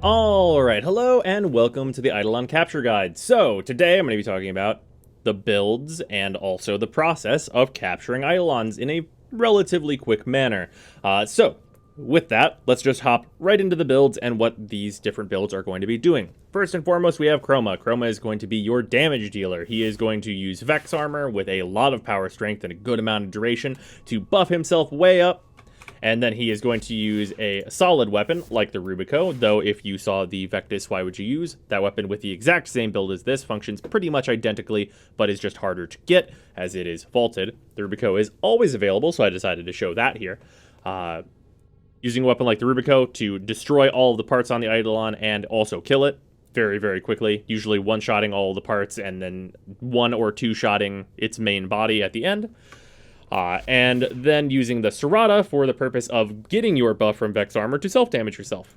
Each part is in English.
Alright, hello and welcome to the Eidolon Capture Guide. So, today I'm going to be talking about the builds and also the process of capturing Eidolons in a relatively quick manner. With that, let's just hop right into the builds and what these different builds are going to be doing. First and foremost, we have Chroma. Chroma is going to be your damage dealer. He is going to use Vex armor with a lot of power strength and a good amount of duration to buff himself way up. And then he is going to use a solid weapon, like the Rubico, though if you saw the Vectis, why would you use? That weapon with the exact same build as this functions pretty much identically, but is just harder to get, as it is vaulted. The Rubico is always available, so I decided to show that here. Using a weapon like the Rubico to destroy all of the parts on the Eidolon and also kill it very, very quickly, usually one-shotting all the parts and then one or two-shotting its main body at the end. And then using the Serrata for the purpose of getting your buff from Vex armor to self-damage yourself.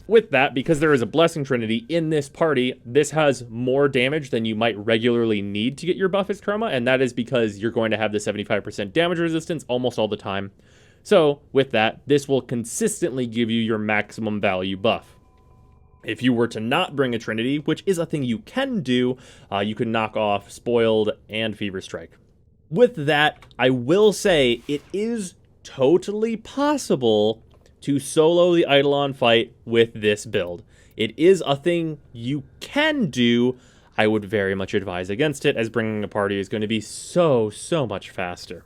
With that, because there is a Blessing Trinity in this party, this has more damage than you might regularly need to get your buff as Chroma, and that is because you're going to have the 75% damage resistance almost all the time. So, with that, this will consistently give you your maximum value buff. If you were to not bring a Trinity, which is a thing you can do, you can knock off Spoiled and Fever Strike. With that, I will say it is totally possible to solo the Eidolon fight with this build. It is a thing you can do. I would very much advise against it, as bringing a party is going to be so much faster.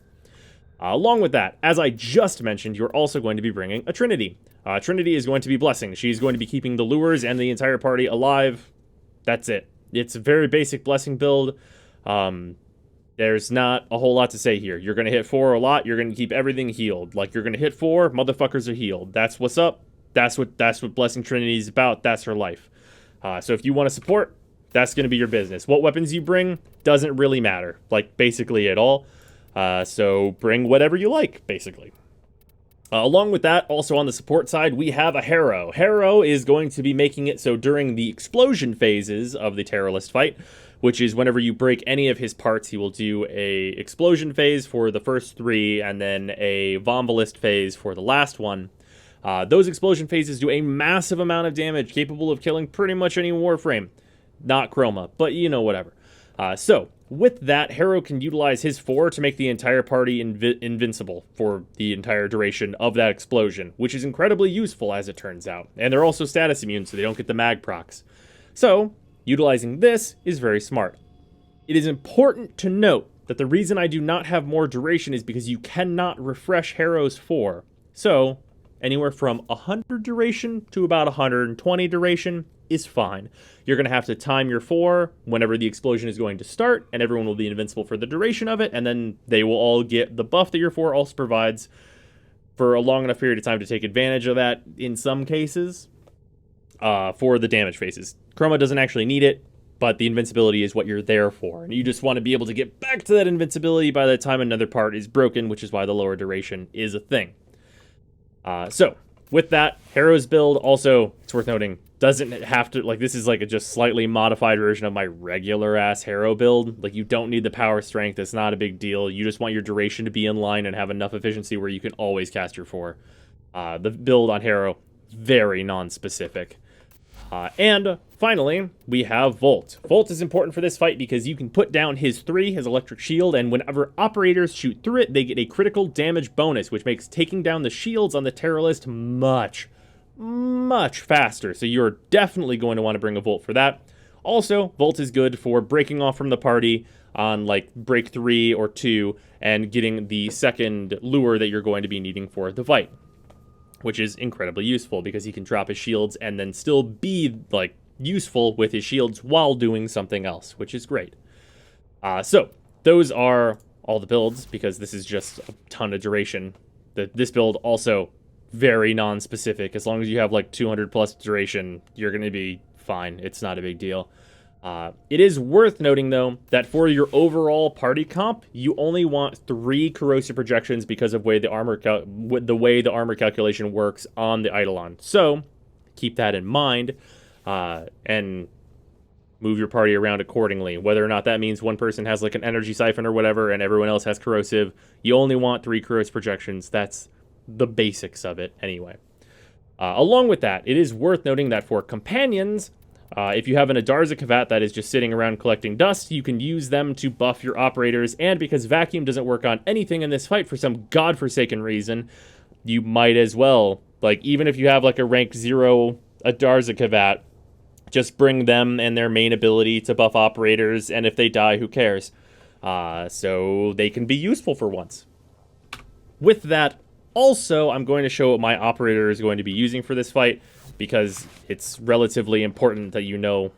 Along with that, as I just mentioned, you're also going to be bringing a Trinity. Trinity is going to be Blessing. She's going to be keeping the lures and the entire party alive. That's it. It's a very basic Blessing build. There's not a whole lot to say here. You're going to hit 4 a lot. You're going to keep everything healed. Like, you're going to hit 4, motherfuckers are healed. That's what's up. That's what Blessing Trinity is about. That's her life. So if you want to support, that's going to be your business. What weapons you bring doesn't really matter, like, basically at all. So bring whatever you like, basically. Along with that, also on the support side, we have a Harrow. Harrow is going to be making it so during the explosion phases of the Teralyst fight, which is whenever you break any of his parts, he will do a explosion phase for the first 3, and then a Vombalist phase for the last one. Those explosion phases do a massive amount of damage, capable of killing pretty much any Warframe. Not Chroma, but you know, whatever. So, with that, Harrow can utilize his 4 to make the entire party invincible for the entire duration of that explosion, which is incredibly useful, as it turns out. And they're also status immune, so they don't get the mag procs. So, utilizing this is very smart. It is important to note that the reason I do not have more duration is because you cannot refresh Harrow's 4. So, anywhere from 100 duration to about 120 duration is fine. You're going to have to time your 4 whenever the explosion is going to start, and everyone will be invincible for the duration of it, and then they will all get the buff that your 4 also provides for a long enough period of time to take advantage of that in some cases. For the damage phases. Chroma doesn't actually need it, but the invincibility is what you're there for. And you just want to be able to get back to that invincibility by the time another part is broken, which is why the lower duration is a thing. So, with that, Harrow's build also, it's worth noting, doesn't have to, like, this is like a just slightly modified version of my regular-ass Harrow build. Like, you don't need the power strength, it's not a big deal. You just want your duration to be in line and have enough efficiency where you can always cast your 4. The build on Harrow, very non-specific. And finally, we have Volt. Volt is important for this fight because you can put down his 3, his electric shield, and whenever operators shoot through it, they get a critical damage bonus, which makes taking down the shields on the Teralyst much faster. So you're definitely going to want to bring a Volt for that. Also, Volt is good for breaking off from the party on, like, break 3 or 2 and getting the second lure that you're going to be needing for the fight, which is incredibly useful because he can drop his shields and then still be, like, useful with his shields while doing something else, which is great. So, those are all the builds, because this is just a ton of duration. This build also very non-specific. As long as you have, like, 200 plus duration, you're going to be fine. It's not a big deal. It is worth noting, though, that for your overall party comp, you only want 3 corrosive projections because of the way the armor calculation works on the Eidolon. So, keep that in mind, and move your party around accordingly. Whether or not that means one person has, like, an energy siphon or whatever, and everyone else has corrosive, you only want 3 corrosive projections. That's the basics of it, anyway. Along with that, it is worth noting that for companions, if you have an Adarza Kavat that is just sitting around collecting dust, you can use them to buff your operators, and because Vacuum doesn't work on anything in this fight for some godforsaken reason, you might as well, like, even if you have, like, a rank 0 Adarza Kavat, just bring them and their main ability to buff operators, and if they die, who cares? So they can be useful for once. With that, also, I'm going to show what my operator is going to be using for this fight, because it's relatively important that you know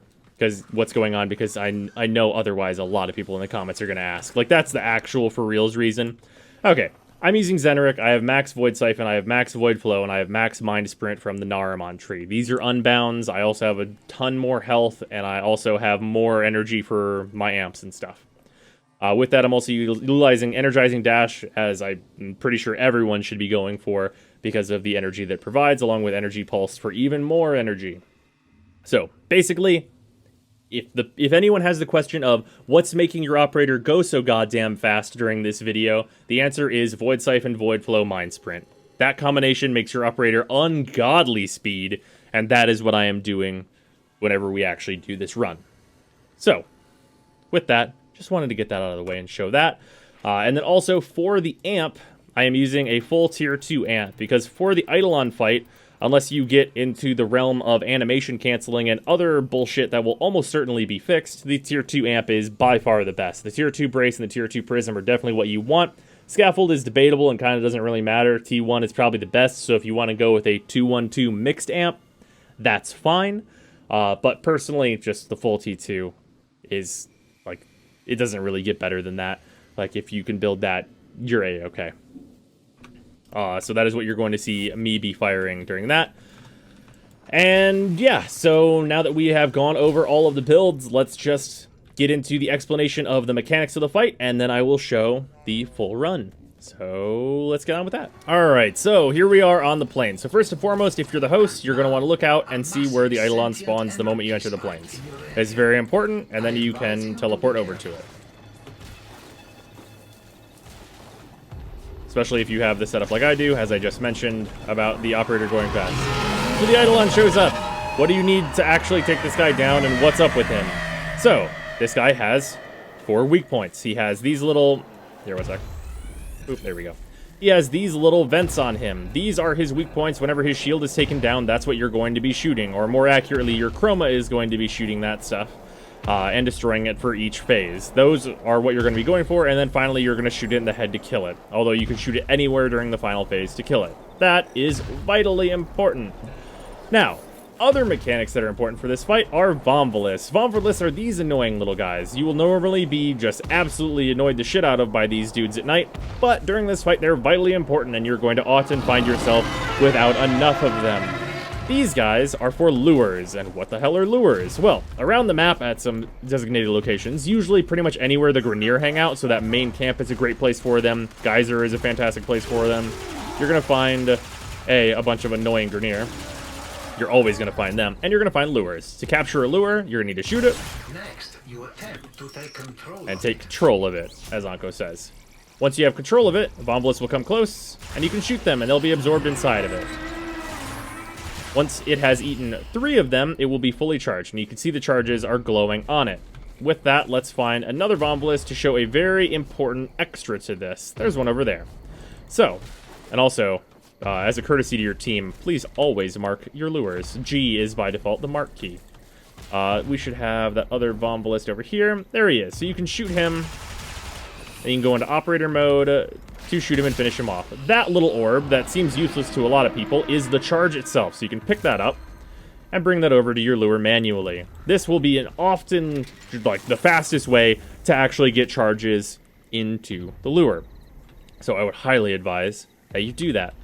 what's going on, because I know otherwise a lot of people in the comments are going to ask. Like, that's the actual for reals reason. Okay, I'm using Zeneric, I have max Void Siphon, I have max Void Flow, and I have max Mind Sprint from the Naramon tree. These are unbounds, I also have a ton more health, and I also have more energy for my amps and stuff. With that, I'm also utilizing Energizing Dash, as I'm pretty sure everyone should be going for, because of the energy that provides, along with Energy Pulse for even more energy. So, basically, if anyone has the question of what's making your operator go so goddamn fast during this video, the answer is Void Siphon, Void Flow, Mind Sprint. That combination makes your operator ungodly speed, and that is what I am doing whenever we actually do this run. So, with that, just wanted to get that out of the way and show that. And then also for the amp, I am using a full tier 2 amp, because for the Eidolon fight, unless you get into the realm of animation canceling and other bullshit that will almost certainly be fixed, the tier 2 amp is by far the best. The tier 2 brace and the tier 2 prism are definitely what you want. Scaffold is debatable and kind of doesn't really matter. T1 is probably the best, so if you want to go with a 2-1-2 mixed amp, that's fine. But personally, just the full T2 is, like, it doesn't really get better than that. Like, if you can build that, you're A-okay. So that is what you're going to see me be firing during that. And yeah, so now that we have gone over all of the builds, let's just get into the explanation of the mechanics of the fight, and then I will show the full run. So let's get on with that. Alright, so here we are on the plane. So first and foremost, if you're the host, you're going to want to look out and see where the Eidolon spawns the moment you enter the planes. It's very important, and then you can teleport over to it. Especially if you have the setup like I do, as I just mentioned, about the operator going fast. So the Eidolon shows up. What do you need to actually take this guy down, and what's up with him? So, this guy has 4 weak points. He has these little... Here, one sec. Oop, there we go. He has these little vents on him. These are his weak points. Whenever his shield is taken down, that's what you're going to be shooting. Or more accurately, your Chroma is going to be shooting that stuff. And destroying it for each phase. Those are what you're going to be going for, and then finally you're going to shoot it in the head to kill it. Although you can shoot it anywhere during the final phase to kill it. That is vitally important. Now, other mechanics that are important for this fight are Vomvalists. Vomvalists are these annoying little guys. You will normally be just absolutely annoyed the shit out of by these dudes at night, but during this fight they're vitally important, and you're going to often find yourself without enough of them. These guys are for lures, and what the hell are lures? Well, around the map at some designated locations, usually pretty much anywhere the Grineer hang out, so that main camp is a great place for them. Geyser is a fantastic place for them. You're going to find, a bunch of annoying Grineer. You're always going to find them, and you're going to find lures. To capture a lure, you're going to need to shoot it. Next, you attempt to take control and take control of it, as Anko says. Once you have control of it, Vomvalists will come close, and you can shoot them, and they'll be absorbed inside of it. Once it has eaten 3 of them, it will be fully charged, and you can see the charges are glowing on it. With that, let's find another Vomvalist to show a very important extra to this. There's one over there. So, and also, as a courtesy to your team, please always mark your lures. G is by default the mark key. We should have that other Vomvalist over here. There he is. So you can shoot him, and you can go into operator mode to shoot him and finish him off. That little orb that seems useless to a lot of people is the charge itself, so you can pick that up and bring that over to your lure manually. This will be an often, like, the fastest way to actually get charges into the lure. So I would highly advise that you do that.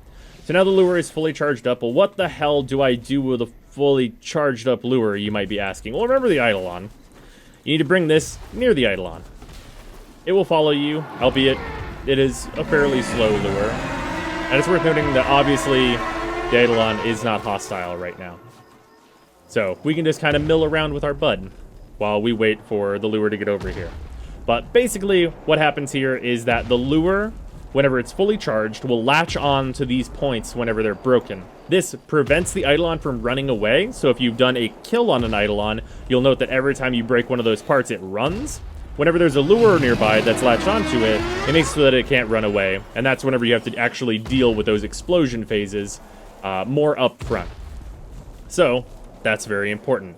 So now the lure is fully charged up. Well, what the hell do I do with a fully charged up lure, you might be asking? Well, remember the Eidolon. You need to bring this near the Eidolon. It will follow you, albeit it is a fairly slow lure. And it's worth noting that obviously the Eidolon is not hostile right now. So we can just kind of mill around with our bud while we wait for the lure to get over here. But basically what happens here is that the lure, whenever it's fully charged, will latch on to these points whenever they're broken. This prevents the Eidolon from running away, so if you've done a kill on an Eidolon, you'll note that every time you break one of those parts, it runs. Whenever there's a lure nearby that's latched onto it, it makes it so that it can't run away, and that's whenever you have to actually deal with those explosion phases more up front. So, that's very important.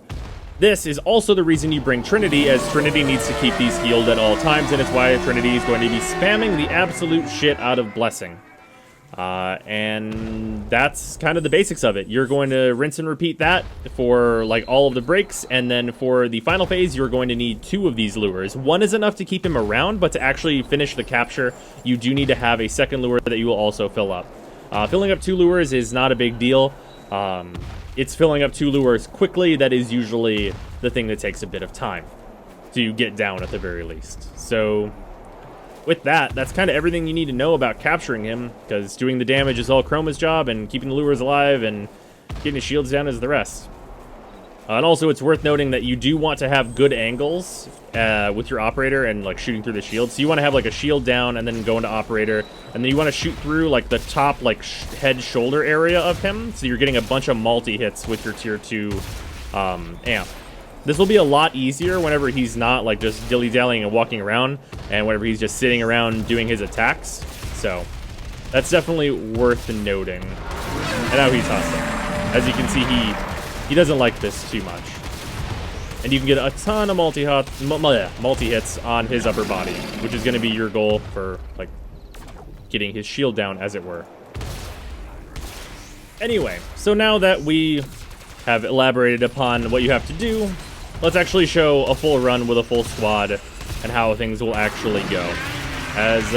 This is also the reason you bring Trinity, as Trinity needs to keep these healed at all times, and it's why Trinity is going to be spamming the absolute shit out of Blessing. And that's kind of the basics of it. You're going to rinse and repeat that for like all of the breaks, and then for the final phase, you're going to need 2 of these lures. One is enough to keep him around, but to actually finish the capture, you do need to have a second lure that you will also fill up. Filling up 2 lures is not a big deal. It's filling up 2 lures quickly that is usually the thing that takes a bit of time to get down at the very least. So with that, that's kind of everything you need to know about capturing him, because doing the damage is all Chroma's job, and keeping the lures alive and getting his shields down is the rest. And also, it's worth noting that you do want to have good angles with your operator and like shooting through the shield. So you want to have like a shield down and then go into operator, and then you want to shoot through like the top like head shoulder area of him, so you're getting a bunch of multi hits with your tier 2 amp. This will be a lot easier whenever he's not like just dilly-dallying and walking around, and whenever he's just sitting around doing his attacks. So that's definitely worth noting. And now he's hostile. As you can see, he doesn't like this too much. And you can get a ton of multi-hits on his upper body, which is going to be your goal for like getting his shield down, as it were. Anyway, so now that we have elaborated upon what you have to do, let's actually show a full run with a full squad and how things will actually go, as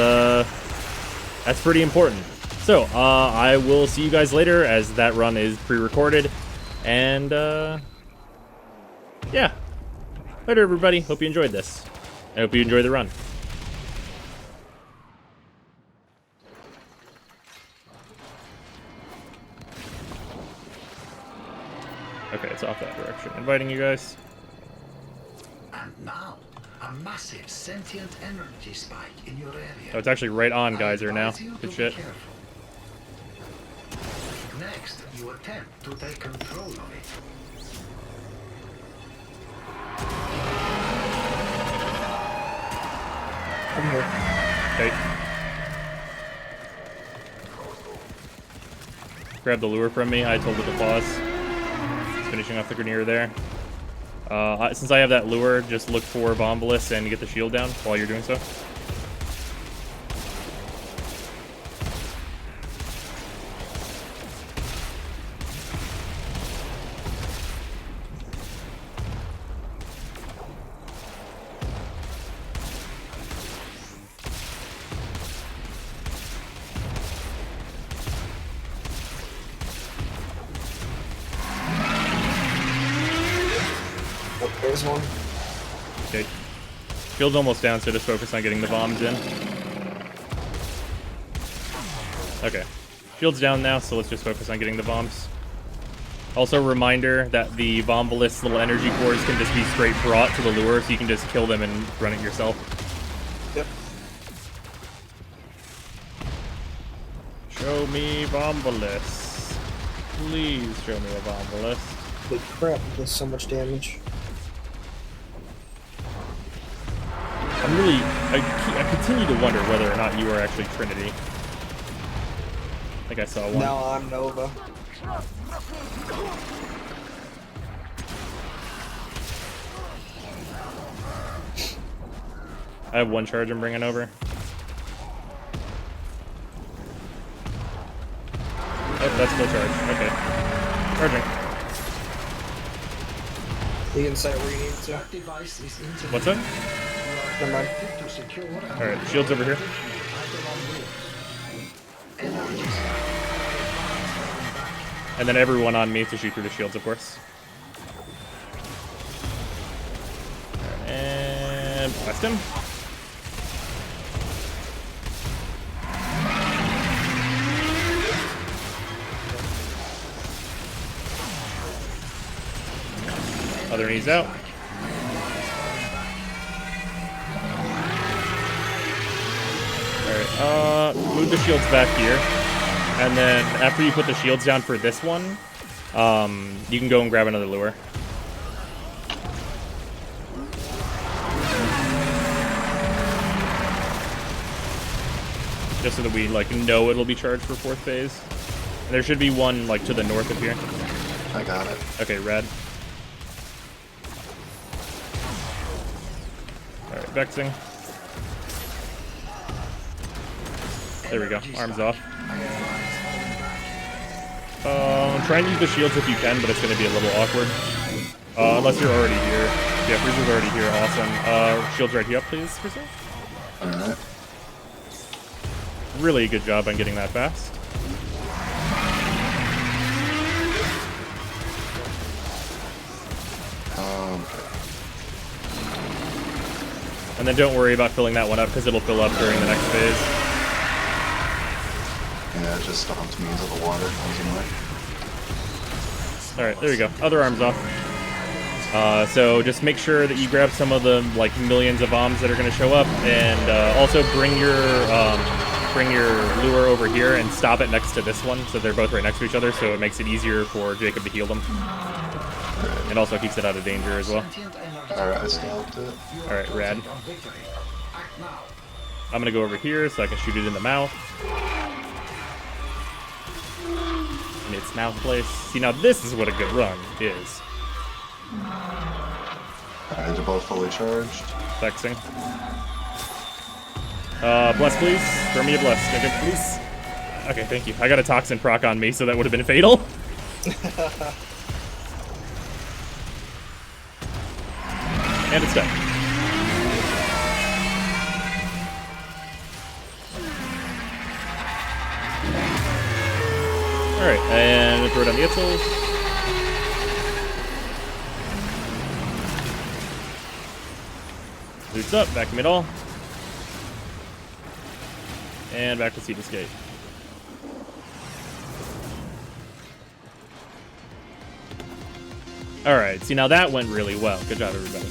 that's pretty important. So I will see you guys later, as that run is pre-recorded, and yeah, later everybody. Hope you enjoyed this. I hope you enjoy the run. Okay, it's off that direction. Inviting you guys. And now, a massive sentient energy spike in your area. Oh, it's actually right on Geyser now. Good shit. Next, you attempt to take control of it. I'm here. Okay. Grab the lure from me. I told it to pause. Finishing off the Grenier there. Since I have that lure, just look for Bombalus and get the shield down while you're doing so. There's one. Okay. Shield's almost down, so just focus on getting the bombs in. Okay. Shield's down now, so let's just focus on getting the bombs. Also, reminder that the Bombalist's little energy cores can just be straight brought to the lure, so you can just kill them and run it yourself. Yep. Show me Bombalist. Please show me a Bombalist. Holy crap, it does so much damage. I continue to wonder whether or not you are actually Trinity. I think I saw one. Now I'm Nova. I have one charge I'm bringing over. Oh, that's full charge. Okay. Charging. The inside where you need to. What's up? Never mind. Alright, shield's over here. And then everyone on me to shoot through the shields, of course. And blast him. Other knees out. Alright, move the shields back here. And then after you put the shields down for this one, you can go and grab another lure. Just so that we like know it'll be charged for 4th phase. And there should be one like to the north of here. I got it. Okay, red. Alright, vexing. There we go. Arms off. Try and use the shields if you can, but it's going to be a little awkward. Unless you're already here. Yeah, Freezer's already here. Awesome. Shields right here, please, Freezer. Alright. Really good job on getting that fast. And then don't worry about filling that one up, because it'll fill up during the next phase. Yeah, it just stomped me into the water. I was annoyed. Alright, there you go. Other arms off. So just make sure that you grab some of the like millions of bombs that are going to show up, and also bring your lure over here and stop it next to this one, so they're both right next to each other, so it makes it easier for Jacob to heal them. And also keeps it out of danger as well. Alright, I stopped it. Alright, rad. I'm gonna go over here so I can shoot it in the mouth. In its mouth place. See, now this is what a good run is. Alright, they're both fully charged. Vexing. Bless, please. Throw me a bless, Jacob, please. Okay, thank you. I got a toxin proc on me, so that would have been fatal. And it's done. Alright, and throw down the Itzels. Boots up, back to middle. And back to Cetus Gate. Alright, see now that went really well. Good job, everybody.